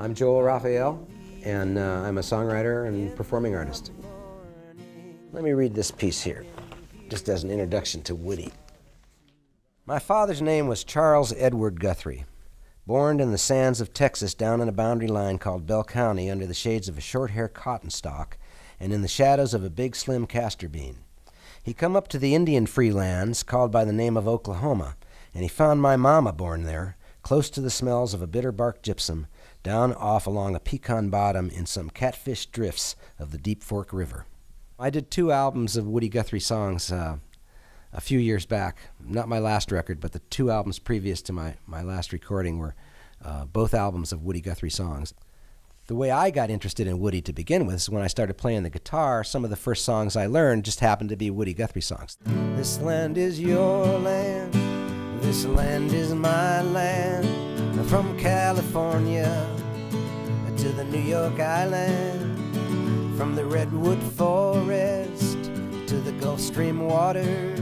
I'm Joel Rafael, and I'm a songwriter and performing artist. Let me read this piece here, just as an introduction to Woody. My father's name was Charles Edward Guthrie, born in the sands of Texas down in a boundary line called Bell County under the shades of a short-hair cotton stalk and in the shadows of a big slim castor bean. He come up to the Indian free lands called by the name of Oklahoma, and he found my mama born there, close to the smells of a bitter bark gypsum, down off along a pecan bottom in some catfish drifts of the Deep Fork River. I did 2 albums of Woody Guthrie songs a few years back. Not my last record, but the 2 albums previous to my last recording were both albums of Woody Guthrie songs. The way I got interested in Woody to begin with is when I started playing the guitar. Some of the first songs I learned just happened to be Woody Guthrie songs. This land is your land, this land is my land, from California to the New York Island, from the Redwood Forest to the Gulf Stream waters.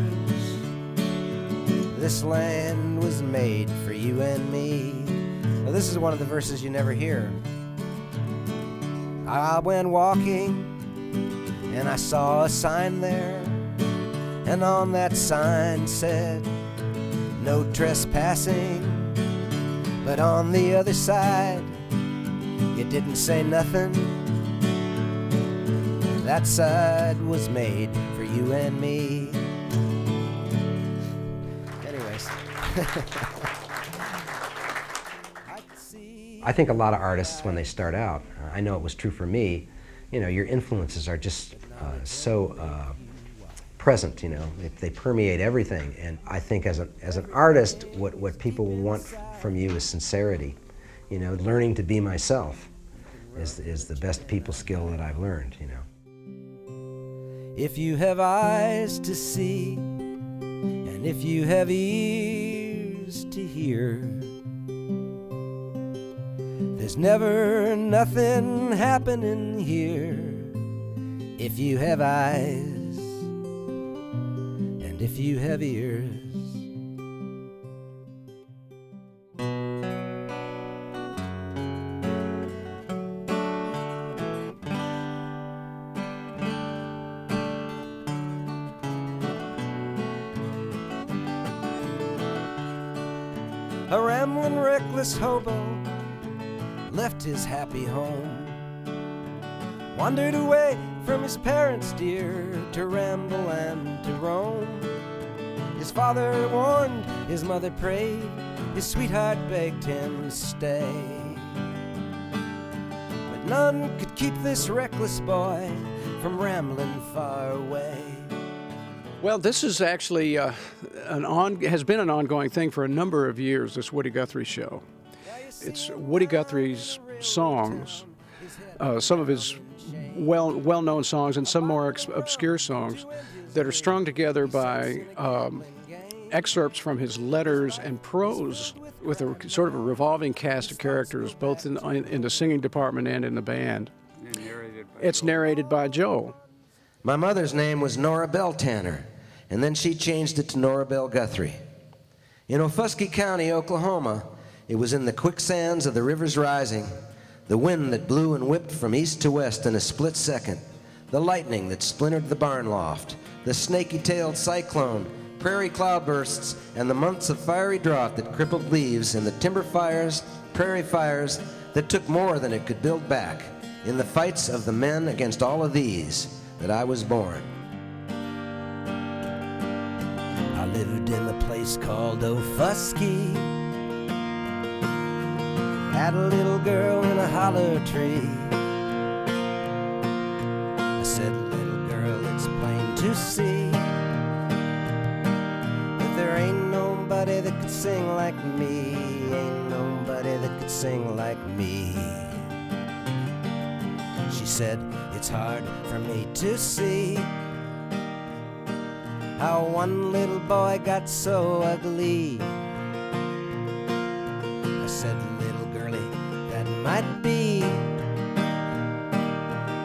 This land was made for you and me. Now, this is one of the verses you never hear. I went walking and I saw a sign there, and on that sign said, no trespassing. But on the other side, it didn't say nothing. That side was made for you and me. Anyways. I think a lot of artists, when they start out, I know it was true for me, you know, your influences are just so present, you know, they permeate everything. And I think as an artist, what people want from you is sincerity. You know, learning to be myself is the best people skill that I've learned, you know. If you have eyes to see, and if you have ears to hear, there's never nothing happening here. If you have eyes, and if you have ears. A rambling, reckless hobo left his happy home, wandered away from his parents dear to ramble and to roam. His father warned, his mother prayed, his sweetheart begged him to stay. But none could keep this reckless boy from rambling far away. Well, this is actually has been an ongoing thing for a number of years, this Woody Guthrie show. It's Woody Guthrie's songs, some of his well-known songs and some more obscure songs that are strung together by excerpts from his letters and prose with a sort of a revolving cast of characters, both in the singing department and in the band. It's narrated by Joel. My mother's name was Nora Bell Tanner, and then she changed it to Nora Bell Guthrie. In Ofuskie County, Oklahoma, it was in the quicksands of the river's rising, the wind that blew and whipped from east to west in a split second, the lightning that splintered the barn loft, the snaky-tailed cyclone, prairie cloudbursts, and the months of fiery drought that crippled leaves, and the timber fires, prairie fires that took more than it could build back. In the fights of the men against all of these, that I was born. I lived in a place called Ofuskie. Had a little girl in a hollow tree. I said, little girl, it's plain to see that there ain't nobody that could sing like me. Ain't nobody that could sing like me. She said, it's hard for me to see how one little boy got so ugly. I said, little girlie, that might be,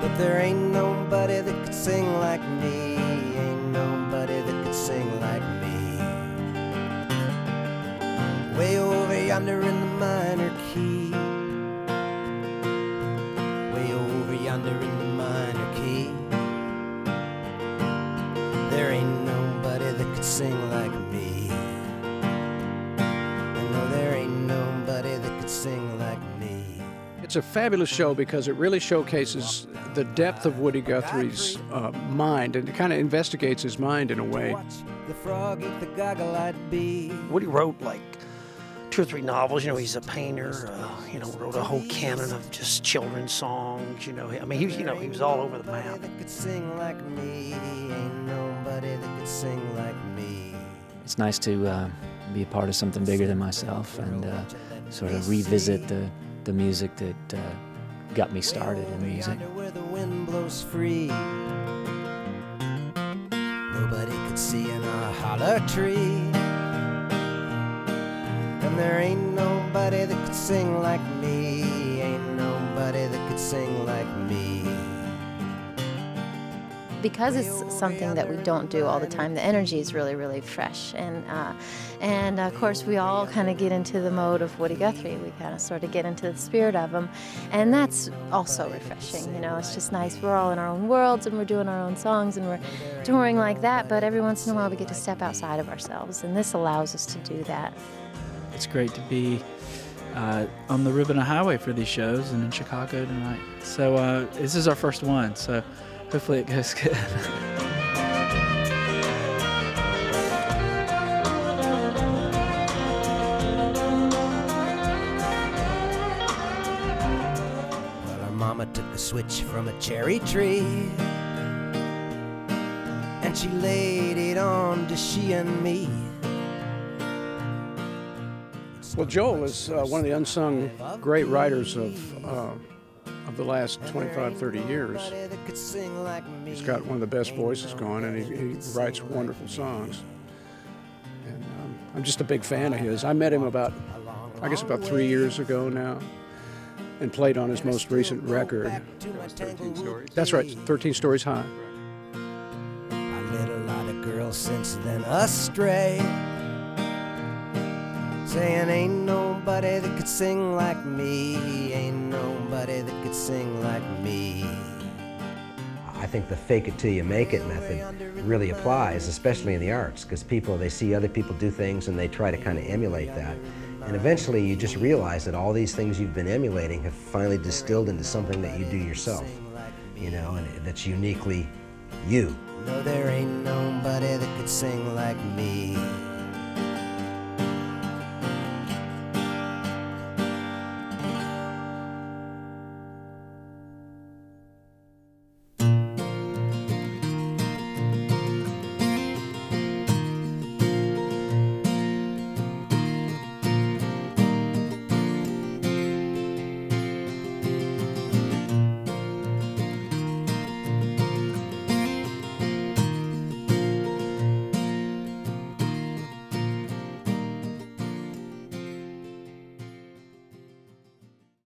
but there ain't nobody that could sing like me. Ain't nobody that could sing like me. Way over yonder in the minor key, it's a fabulous show because it really showcases the depth of Woody Guthrie's mind, and it kind of investigates his mind in a way. Woody wrote like 2 or 3 novels. You know, he's a painter. You know, wrote a whole canon of just children's songs. You know, I mean, he was all over the map. It's nice to be a part of something bigger than myself and sort of revisit the music that got me started in music. Nobody could see in a holler tree, and there ain't nobody that could sing like me, ain't nobody that could sing like me. Because it's something that we don't do all the time, the energy is really, really fresh. And of course, we all kind of get into the mode of Woody Guthrie. We kind of sort of get into the spirit of him. And that's also refreshing, you know. It's just nice. We're all in our own worlds, and we're doing our own songs, and we're touring like that. But every once in a while, we get to step outside of ourselves, and this allows us to do that. It's great to be on the Ribbon Highway for these shows and in Chicago tonight. So this is our first one, so hopefully it goes good. Well, our mama took a switch from a cherry tree, and she laid it on to she and me. Well, Joel is one of the unsung great writers of the last 25, 30 years. He's got one of the best voices going, and he writes wonderful songs. And I'm just a big fan of his. I met him about 3 years ago now, and played on his most recent record. 13 Stories? That's right, 13 Stories High. I led a lot of girls since then astray, saying ain't nobody that could sing like me, ain't nobody that could sing like me. I think the fake it till you make it method really applies, especially in the arts, because they see other people do things and they try to kind of emulate that. And eventually you just realize that all these things you've been emulating have finally distilled into something that you do yourself, you know, and that's uniquely you. No, there ain't nobody that could sing like me.